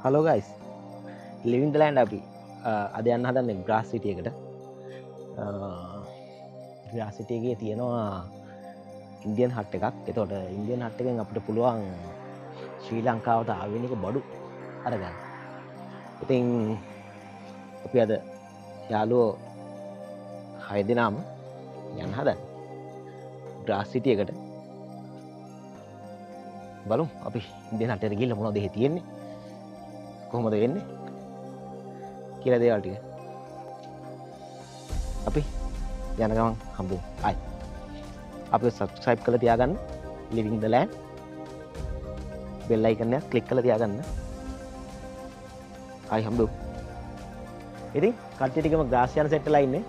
Hello guys, living the land අපි අද යන්න හදන්නේ ග්‍රාස් සිටි එකට. ග්‍රාස් සිටි එකේ තියෙනවා ඉන්දියන් හට් එකක්. එතකොට ඉන්දියන් හට් එකෙන් අපිට පුළුවන් ශ්‍රී ලංකාවට ආවෙනික බඩු අරගන්න. ඉතින් අපි අද යාළුවෝ 6 දෙනාම යන්න හදන්නේ ග්‍රාස් සිටි එකට. බලමු අපි ඉන්දියන් හට් එකට ගිහිල්ලා මොනවද එහෙ තියෙන්නේ, කොහොමද වෙන්නේ කියලා දේවල් ටික අපි යන ගමන් හම්බෙමු. ආයි අපි subscribe කරලා තියාගන්න living the land bell icon එක click කරලා තියාගන්න. ආයි හම්බෙමු. ඉතින් කට්ටිය ටිකම ග්‍රාස් යන සෙට් වෙලා ඉන්නේ.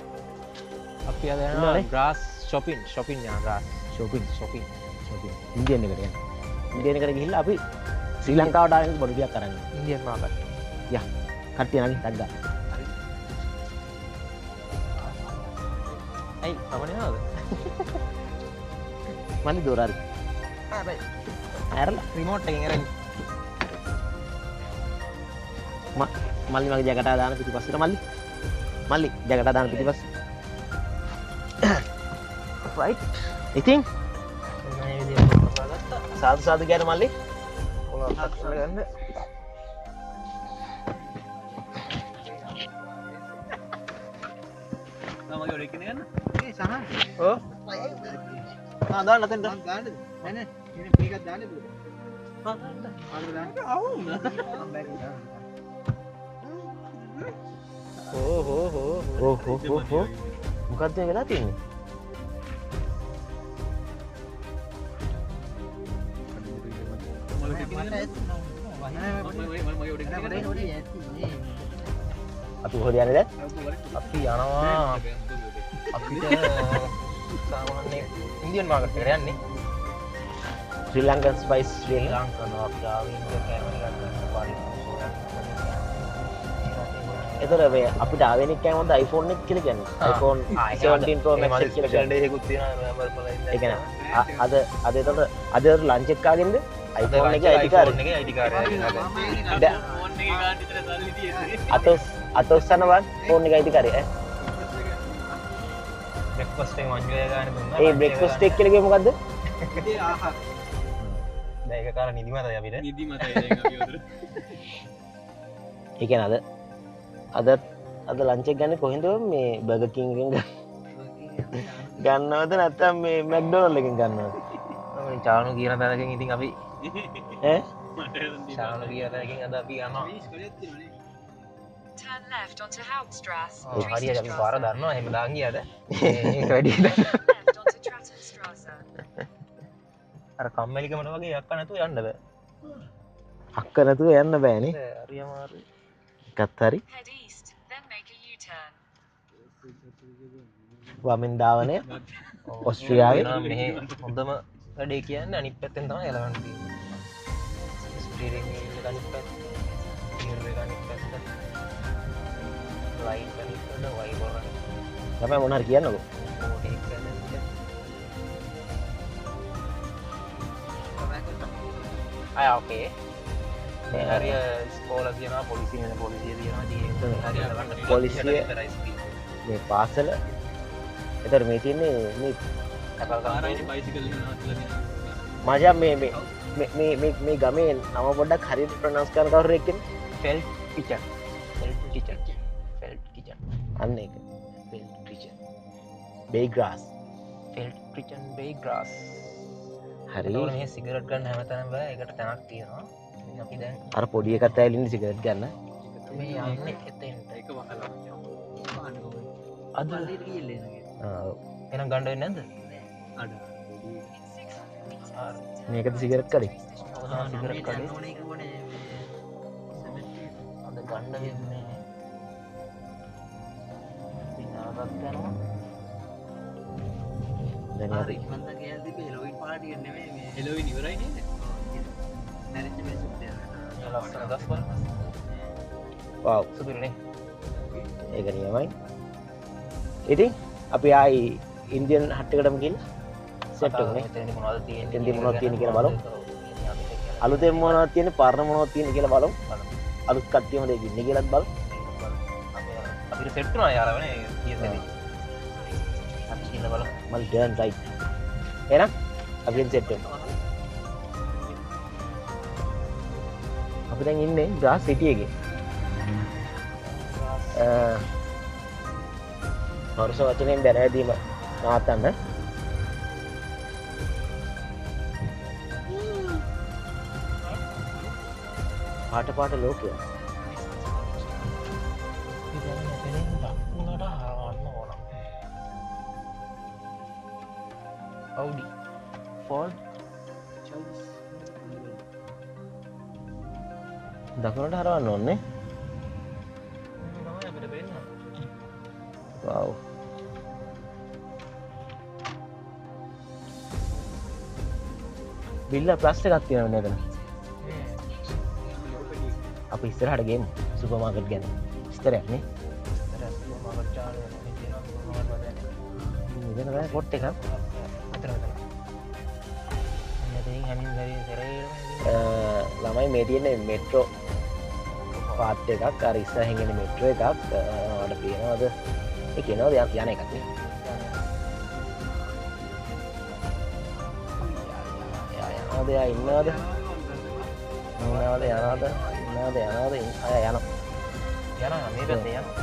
අපි අද යනවා ග්‍රාස් shopping යනවා ග්‍රාස් shopping ඉන්දියන් එකට යන්න. ඉන්දියන් එකට ගිහිල්ලා අපි ශ්‍රී ලංකාවට ආවෙන බඩු ටිකක් අරන් ඉන්දියන් මාකට් යා කට්ටිය නැගි ටක් ගන්න. ඇයි තමනේ නේද මල්ලි දොරාරි හැබැයි ඇරලා රිමෝට් එකෙන් අරන් මල්ලි මගේ ජැකටා දාන පිටිපස්සට මල්ලි ජැකටා දාන පිටිපස්ස right ඉතින් මේ විදියට කරගත්තා සාදු කියන මල්ලි පොළොවක් ගන්න තමගේ ඔඩ එක්කනේ යන්න ඒ සහන් ඔව් දාන්න නැතෙන් දාන්න නෑ නෑ මේකත් දාන්න දුර දාන්න ඕ මොකක්ද මේ වෙලා තියෙන්නේ? අපි කොහෙද යන්නේ දැන්? අපි යනවා අපිට සාමාන්‍ය ඉන්දියන් මාකට් එකට යන්නේ ශ්‍රී ලංකන් ස්පයිස් ශ්‍රී ලංකන් ආවින්ද කැමරා ගන්න පාරේ එතකොට මේ අපිට ආවෙනික් කෑමොත් iPhone එක කියලා කියන්නේ. iPhone 17 Pro Max එක කියලා කියන්නේ. ඒකුත් තියෙනවා නොවැම්බර් 15 ඒ කියන්නේ අද එතකොට අද ලන්ච් එක කාගෙන්ද? iPhone එකේ ID card එක. එකේ ID card එක අතොස්සන වන් ෆෝන් එක ID card එක. බ්‍රෙක්ෆාස්ට් එක මංජු එක ගන්න දුන්නා. ඒ බ්‍රෙක්ෆාස්ට් එක කියලා කිව්වේ මොකද්ද? ඉතින් ආහාර. දැන් ඒක කාර නිදිමතයි අපිට. නිදිමතයි දැන් අපි උදේ. ඒ කියන්නේ අද ලන්ච් එක ගන්නේ කොහෙන්ද මේ බර්ගර් කිං එකෙන් ගන්නවද නැත්නම් මේ මැක්ඩොනල්ඩ් එකෙන් ගන්නවද? මම චානු කියන තැනකින් ඉතින් අපි ඈ චානු කියන තැනකින් අද අපි යනවා. Turn left onto Hauptstrasse. හරියට අපි පාර දන්නවා එහෙම දාන් ගියාද? ඒක වැඩිද? Left onto Trattenstrasse. අර කම්මැලිකමට වගේ යක්ක නැතුව යන්න බෑ. අක්ක නැතුව යන්න බෑනේ. හරි අමාරුයි. එකත් හරි. Head east, then make a U-turn. වමෙන් ධාවනය ඕස්ට්‍රියාවේ මෙහි හොඳම වැඩේ කියන්නේ අනිත් පැත්තෙන් තමයි එලවන්න තියෙන්නේ. ස්ටීරින් වීල් එක අනිත් පැත්ත, ගියර් එක අනිත් පැත්ත, ලයිට් අනිත් පැත්ත, වයිපර් අනිත් පැත්ත. තමයි මොන හරි කියන්නකෝ. ඕක එක අනිත් පැත්ත. ඕකේ. මේ හරිය ස්කෝල තියෙනවා, පොලිසිය තියෙනවා, හරිය ලවන්න පොලිසිය මේ පාසල එතකොට මේ තියෙන්නේ මේ මචං මේ ගමේ නම පොඩ්ඩක් හරියට ප්‍රොනවුන්ස් කරන කවුරු එක්කනේ? ෆෙල්ට් කිචන්. අන්න ඒක. ෆෙල්ට් කිචන්. බේග්‍රාස්. ෆෙල්ට් කිචන් බේග්‍රාස්. හරි. ඒතකොට මේ සිගරට් ගන්න හැමතැනම බෑ. ඒකට තැනක් තියෙනවා. ඉතින් අපි දැන් අර පොඩි එකත් ඇවිල්ලා ඉන්නේ සිගරට් ගන්න. මේ යන්නේ එතෙන්ට. ඒක වහලා. අද එහෙනම් ගන්න වෙන්නේ නැද්ද? අඩ. මේකද සිගරට් කඩේ. සිගරට් කඩේ. අද ගන්න වෙන්නේ විනාඩක් යනවා. දැන් හරි. මන්ද කියද්දි හෙලෝවින් පාටිය නෙමෙයි මේ හෙලෝවින් ඉවරයි නේද? නැරිච්ච මේ සුත්තේ. ලස්සන ගස් බලන්න. වව්. සුපිරිනේ. ඒක නියමයි. ඉතින් අපි ආයි ඉන්දියන් හට් එකටම ගිහින් සෙට් උනේ. එතෙන්දි මොනවද තියෙන්නේ? එතෙන්දි මොනවද තියෙන්නේ කියලා බලමු. අලුතෙන් මොනවද තියෙන්නේ, පරණ මොනවද තියෙන්නේ කියලා බලමු. අලුත් කට්ටියම දෙක ඉන්නේ කියලාත් බලමු. අපිට සෙට් වුණා යාළුවනේ කීයද අපි කියලා බලමු මල් ටර්න් රයිට්. එහෙනම් අපි සෙට් වෙනවා. අපි දැන් ඉන්නේ ග්‍රාස් සිටි එකේ. හර්ෂ වචනයෙන් බැනෑදීම නවත්තන්න. පාට ලෝකය. Audi Ford දකුණට හරවන්න ඕනේ. තමයි අපිට පේන්න. වව්. බිල්ලා ප්ලස් එකක් තියෙනවා නේද? අපි ඉස්සරහට ගේමු සුපර් මාකට් ගැන. ඉස්තරයක් නේ. මෙතන තමයි පොට් එකක්. ළමයි මේ තියෙන මෙට්‍රෝ පාත් එකක් අර ඉස්සරහින් එන මෙට්‍රෝ එකක් ඔයාලට පේනවද? ඒ කියනවාද යන එකක් නේ. යා ඉන්නවද? යනවා මේ පැත්තේ යනවා.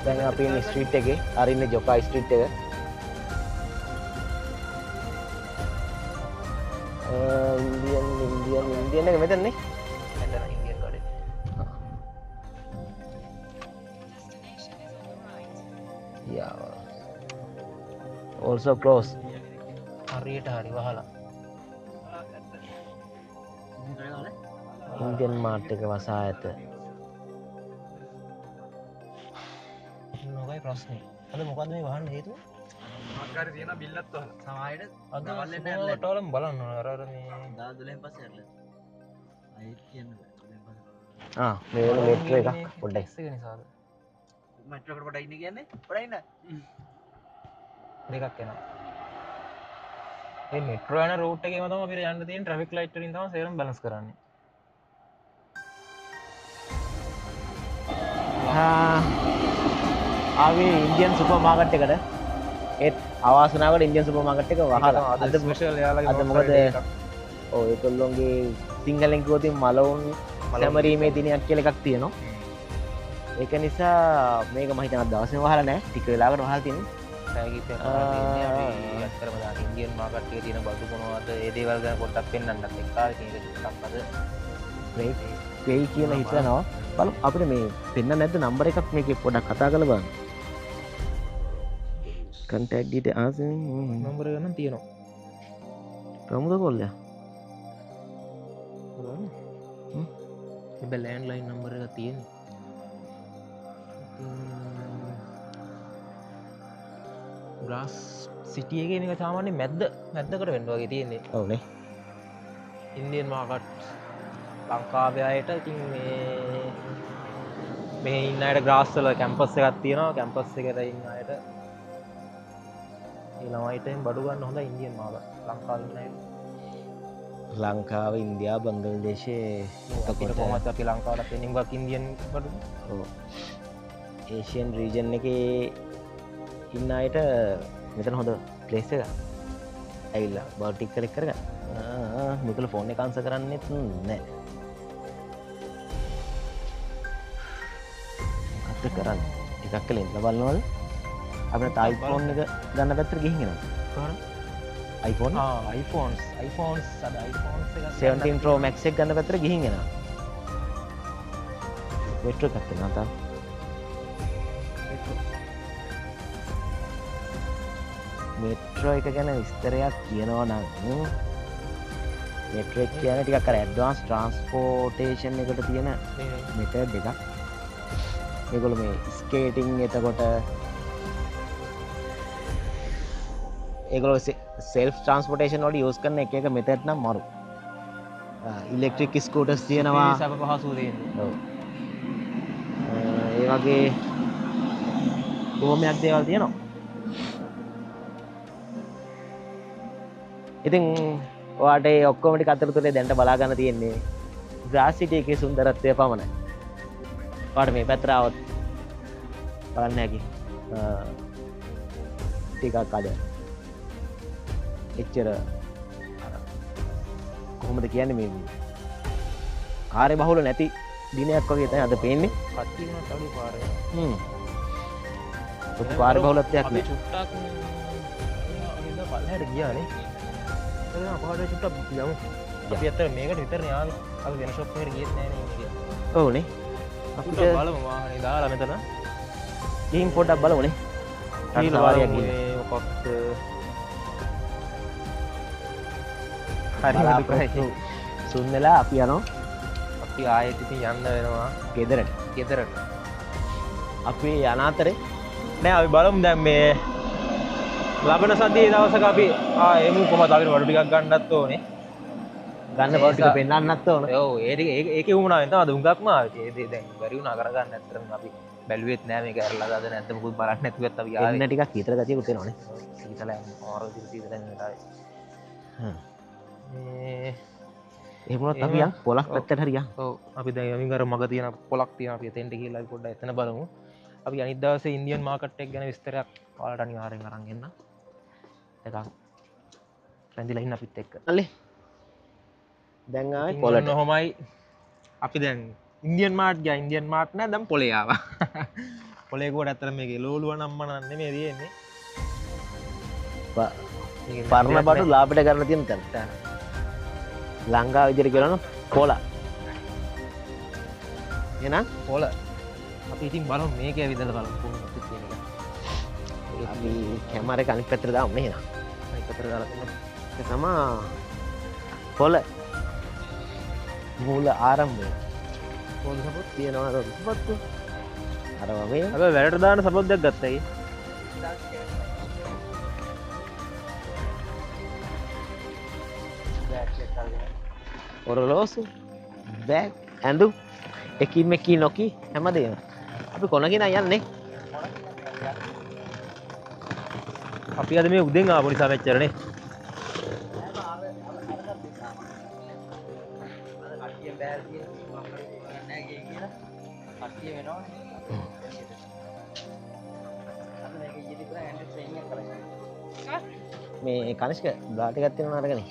දැන් අපි ඉන්නේ ස්ට්‍රීට් එකේ. අර ඉන්නේ ජොකා ස්ට්‍රීට් එක. ඉන්දියන් එක මෙතන නේ. එතන Indian ගාඩේ. Destination is on the right. Yeah. Also close. හරියට හරි වහලා. ඉන්දියන් මාර්ට් එක වසා ඇත. මොකයි ප්‍රශ්නේ? අද මොකද්ද මේ වහන්න හේතුව? මොකක්කාරි තියෙන බිල්ලත් වහලා සමායයට අද ටෝලම් බලන්න ඕන අර මේ 12 පස්සේ ඇරලා අයිත් කියන්න මේ වෙන මෙට්‍රෝ එකක් පොඩ්ඩක්. එක නිසාද? මෙට්‍රෝ එකට පොඩ්ඩක් ඉන්න කියන්නේ පොඩ්ඩක් ඉන්න දෙකක් එනවා. මේ මෙට්‍රෝ යන රූට් එකේම තමයි අපිට යන්න තියෙන ට්‍රැෆික් ලයිට් වලින් තමයි සේරම බැලන්ස් කරන්නේ. ආවේ ඉන්දියන් සුපර් මාකට් එකට. ඒත් අවාසනාවකට ඉන්දියන් සුපර් මාකට් එක වහලා. අද ස්පෙෂල් යාළුවගේ අද මොකද ඔව් ඒගොල්ලෝගේ සිංහලෙන් කිව්වොත් මලවුන් සැමරීමේ දිනයක් කියලා එකක් තියෙනවා. ඒක නිසා මේක මම හිතනවා දවසේම වහලා නැහැ. ටික වෙලාවකට වහලා තියෙනවා. ඇත්තරම දාන ඉන්දියන් මාකට් එකේ තියෙන බඩු මොනවද ඒ දේවල් ගැන පොඩ්ඩක් පෙන්වන්නත් එක්කාලේ තියෙන ටිකක් අද වෙයි කියලා හිතනවා. බලමු අපිට මේ පෙන්න නැද්ද නම්බර එකක් මේකේ පොඩ්ඩක් කතා කරලා බලන්න. contact details නම්බර එක නම් තියෙනවා. ප්‍රමුද කොල්ලයා. හැබැයි ලෑන්ඩ්ලයින් නම්බර එක තියෙන්නේ. ග්‍රාස් සිටි එකේ මේක සාමාන්‍යයෙන් මැද්දකට වෙන්න වගේ තියෙන්නේ. ඔව් නේ. ඉන්දියන් මාකට් ලංකාවේ අයට ඉතින් මේ ඉන්න අයට ග්‍රාස් වල කැම්පස් එකක් තියෙනවා. කැම්පස් එකට ඉන්න අයට ඒ ළමයිට බඩු ගන්න හොඳ ඉන්දියන් මාකට් ලංකාවේ ඉන්න අයට. ලංකාව ඉන්දියාව බංගලදේශයේ අපිට කොහොමද අපි ලංකාවට එන්නේ ගක් ඉන්දියන් බඩු. ඔව්. ඒෂියන් රීජන් එකේ ඉන්න අයට මෙතන හොඳ ප්ලේස් එකක්. ඇවිල්ලා බඩු ටික කලෙක්ට් කරගන්න. මුදල ෆෝන් එක ආන්සර් කරන්නෙත් නැහැ. මොකක්ද කරන්නේ? ටිකක් කලින් ඉඳලා බලනවද? අපිට iPhone එක ගන්න පැත්තට ගිහින් එනවා. කොහොමද? iPhone iPhones අද iPhones එක 17 Pro Max එක ගන්න පැත්තට ගිහින් එනවා. මෙට්‍රෝ එකක් තියෙනවා තාම. මෙට්‍රෝ එක ගැන විස්තරයක් කියනවා නම් මෙට්‍රෝ එක කියන්නේ ටිකක් අර ඇඩ්වාන්ස් ට්‍රාන්ස්පෝර්ටේෂන් එකට තියෙන මෙතඩ් එකක්. ඒගොල්ලෝ මේ ස්කේටිං එතකොට ඒගොල්ලෝ සෙල්ෆ් ට්‍රාන්ස්පෝර්ටේෂන් වලට යූස් කරන එක මෙතඩ් නම් මරු. ඉලෙක්ට්‍රික් ස්කූටර්ස් තියෙනවා. සබ පහසුව තියෙනවා. ඔව්. ඒ වගේ කොහොමයක් දේවල් තියෙනවා. ඉතින් ඔයාට ඒ ඔක්කොම ටික අතරතුරේ දැන්ට බලා ගන්න තියෙන්නේ ග්‍රාස් සිටි එකේ සුන්දරත්වය පමණයි. ඔයාට මේ පැත්තට આવොත් බලන්න හැකි. ටිකක් අද එච්චර කොහොමද කියන්නේ මේ කාර්ය බහුල නැති දිනයක් වගේ තමයි අද පේන්නේ. කට්ටිය වුණත් අඩු පාරේ. ලොකු කාර්ය බහුලත්වයක් අපි නෑ. චුට්ටක් අනිද්දා පල්ලෙහාට ගියානේ. එහෙනම් අපහාට චුට්ටක් යමු. අපි අතර මේකට විතරනේ ආවේ. අපි වෙන ෂොප් එකකට ගියෙත් නෑනේ මේක. ඔව්නේ. අපිට අපිට බලමු වාහනේ දාලා මෙතන. ගිහින් පොඩ්ඩක් බලමුනේ. රට සවාරියක් ගිහින්. මොකක්ද? බලාපොරොත්තු සුන් වෙලා අපි යනවා අපි ආයෙත් ඉතින් යන්න වෙනවා ගෙදරට. ගෙදරට. අපි යන අතරේ නෑ අපි බලමු දැන් මේ ලබන සතියේ දවසක අපි එමු කොහමද අපිට වඩු ටිකක් ගන්නත් ඕනේ. ගන්න බව ටික පෙන්නන්නත් ඕන. ඔව් ඒ ටික ඒකේ වුණාවෙන් තමයි හුඟක්ම ආවේ. ඒ දැන් බැරි වුණා කරගන්න ඇත්තටම අපි බැලුවෙත් නෑ මේක ඇරලා දාද නැත්ද මොකුත් බලන්න නැතුවත් අපි ආවේ. එන්න ටිකක් හිතර ගතියකුත් එනවනේ. සීතල ආරෝ සීතල නේද ආවේ. හ්ම්. මේ එහෙම වුණොත් අපි යන් පොලක් පැත්තට හරි යන්. ඔව් අපි දැන් යමින් අර මග තියෙන පොලක් තියෙන අපි එතෙන්ට ගිහලා අපි පොඩ්ඩක් එතන බලමු. අපි අනිත් දවසේ ඉන්දියන් මාකට් එක ගැන විස්තරයක් ඔයාලට අනිවාර්යෙන් අරන් එන්න. එකක් රැඳිලා ඉන්න අපිත් එක්ක. අල්ලේ. දැන් ආවේ පොලට. කොහොමයි අපි දැන් ඉන්දියන් මාර්ට් ගියා. ඉන්දියන් මාර්ට් නෑ දැන් පොලේ ආවා. පොලේ කොට ඇත්තට මේකේ ලෝලුව නම් මන නෙමෙයි තියෙන්නේ. පරණ බඩු ලාභයට ගන්න තියෙන තැන. ලංකාව විදිහට කියනවා නම් පොල. එහෙනම් පොල අපි ඉතින් බලමු මේක ඇවිදලා බලමු කොහොමද කියන එක. අපි කැමරේ අනිත් පැත්තට දාමු නේ එහෙනම්. අනිත් පැත්තට දාලා තියෙනවා. ඒක තමයි පොල මූල ආරම්භය. පොල සපොත් තියනවා සපත්තු. අර වගේ අපි වැඩට දාන සපොත්යක් ගත්තා ඒ. ඔරලෝසු බෑග් ඇඳුම් එකින් මෙකී නොකී හැමදේම අපි කොනගෙන යන්නේ. අපි අද මේ උදෙන් ආපු නිසා මෙච්චරනේ. මේ කනිෂ්ක බ්ලාට් එකක් තියෙනවා අරගෙන.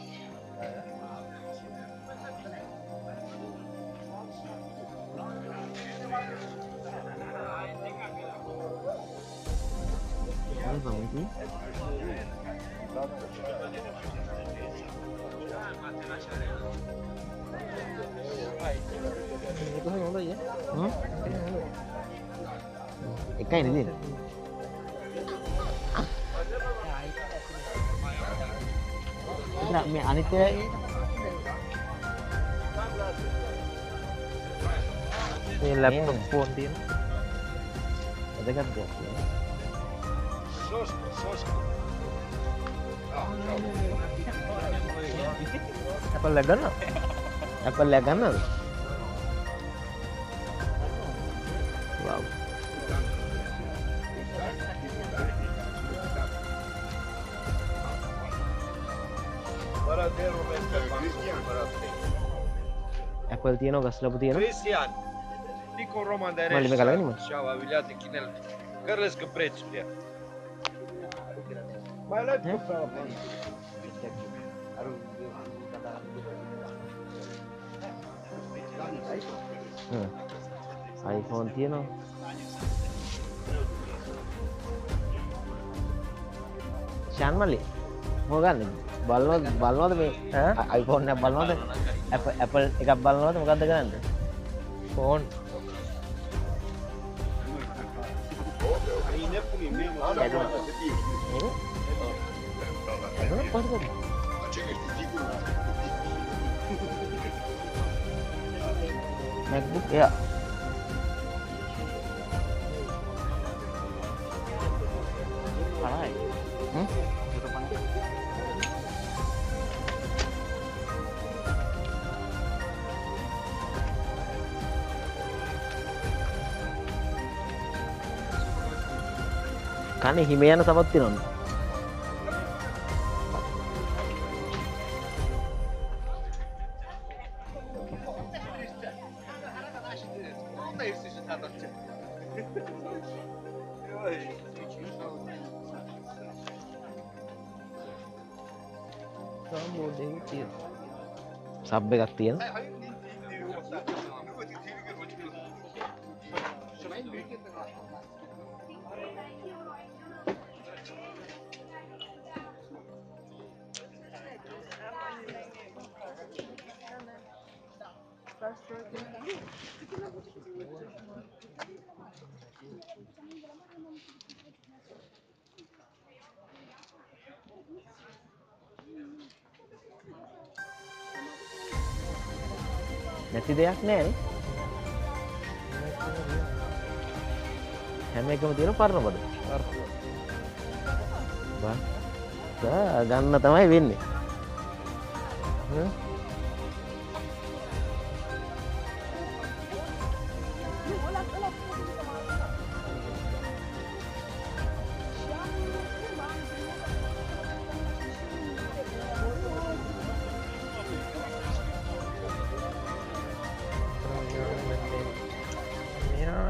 එකයි නේද? මේ අනිත් මේ ලැප්ටොප් ෆෝන් තියෙන. වැදගත් දෙයක්. Apple එක ගන්න. Apple එක ගන්නවද? Wow. Apple තියෙනවා ගස්ලපු තියෙනවා. Cristian, Nico Roman de Mali, me calagani, man. Și-au aviliat în chinel. Cărlesc că prețul ea. Mai lăi pe frau. iPhone තියෙනවා. ෂාන් මල්ලි මොකක්ද බලනවද මේ iPhone එකක් බලනවද? Apple එකක් බලනවද? මොකක්ද කරන්නේ? Phone MacBook Air. කනේ හිම යන සමත් තියෙනවනේ. සබ් එකක් තියෙන නැති දෙයක් නෑනේ හැම එකම තියෙන පරණ බඩු ගන්න තමයි වෙන්නේ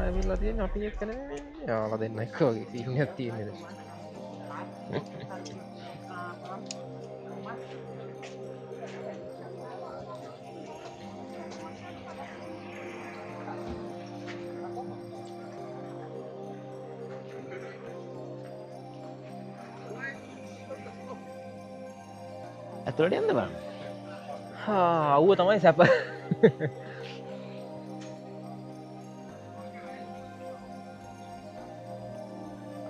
ඇවිල්ලා තියෙන අපි එක්කනේ යාලා දෙන්න එක වගේ සීන් එකක් තියෙන්නේ ඇතුළට යන්න බලන්න අව්ව තමයි සැප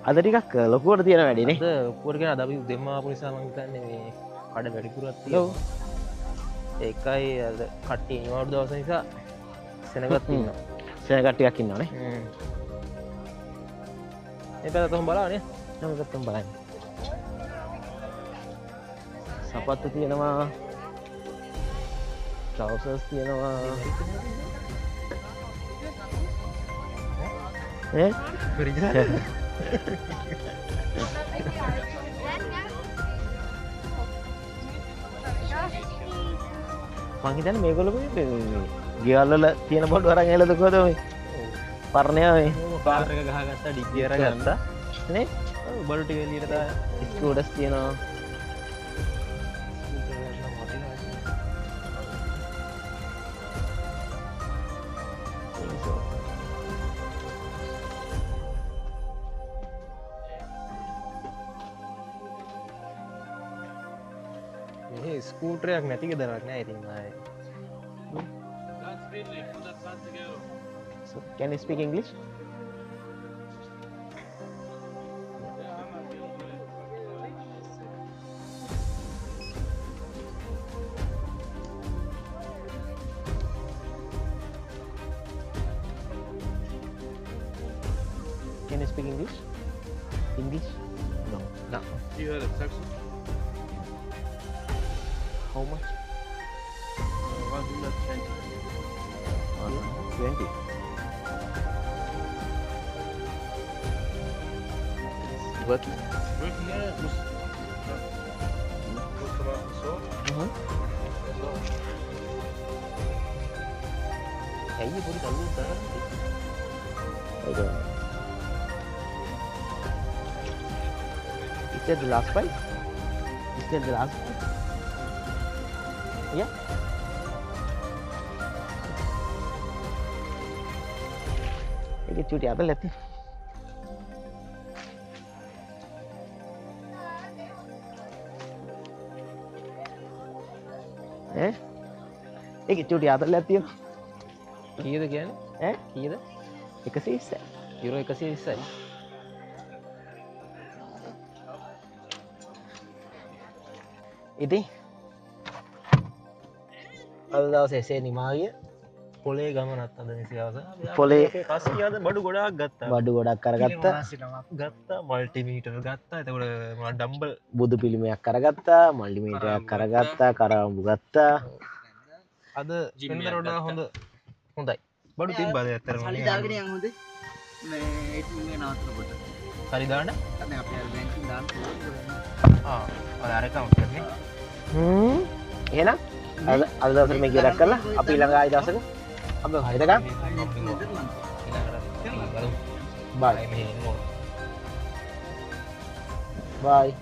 අද ටිකක් ලොකුවට තියෙන වැඩිනේ ඔක්කොරගෙන අද අපි දෙම්ම ආපු නිසා මම හිතන්නේ මේ කඩ වැඩිපුරක් තියෙනවා ඒකයි අද කට්ටිය නිවාඩු දවස නිසා සෙනගත් ඉන්නවා සෙනග ටිකක් ඉන්නවනේ මේ පැත්ත කොහොම බලන්නේ නම් ගත්තම් බලන්න සපත්තු තියෙනවා ට්‍රවුසර්ස් තියෙනවා මං හිතන්නේ මේගොල්ලෝ ගෙවල් වල තියෙන බඩු අරන් ඇවිල්ලාද කොහොමද මේ පරණය මේ කාර් එක ගහගත්තා ඩිග්ගිය අරගත්තා නේ බඩු ටික එළියට දාලා ස්කූටර්ස් තියෙනවා මේ ස්කූටරයක් නැති ගෙදරක් නෑ ඉතින් ආයේ So, can you speak English? Can you speak English? English? No. No. You heard of Saxon? How much? 120. 20. Working. Working here was so. ඇයි පොඩි කල්ලු තරම් I don't know. Is that the last price? Is that the last price? Yeah. एक चूटी आता लेते हैं एक चूटी आता लेती हो කීයද කියන්නේ කීයද 120 යුරෝ 120යි ඉතින් අද දවසේ එසේ නිමාවිය පොලේ ගමනත් අද නිසිවස පොලේ කස්ියද බඩු ගොඩක් ගත්තා බඩු ගොඩක් කරගත්තා ගත්තා මල්ටිමීටර් ගත්තා එතකොට ඩම්බල් බුදු පිළිමයක් කරගත්තා මල්ටිමීටරයක් කරගත්තා කරවම්බු ගත්තා අද වෙනදට වඩා හොඳයි බඩු තිබ්බද ඇත්තටම සල්ලි දාගෙන යන් හොඳේ මේ ATM එක නවත්තනකොට සල්ලි දාන්න අනේ අපි අර බැංකුවෙන් දාන්න ඔය අර account එකනේ එහෙනම් අද දවසට මේ ගියරක් කරලා අපි ඊළඟ ආයි දවසක අපි හරිද ගන්න ඊළඟට බයි මෙහෙ එන්න ඕන. බයි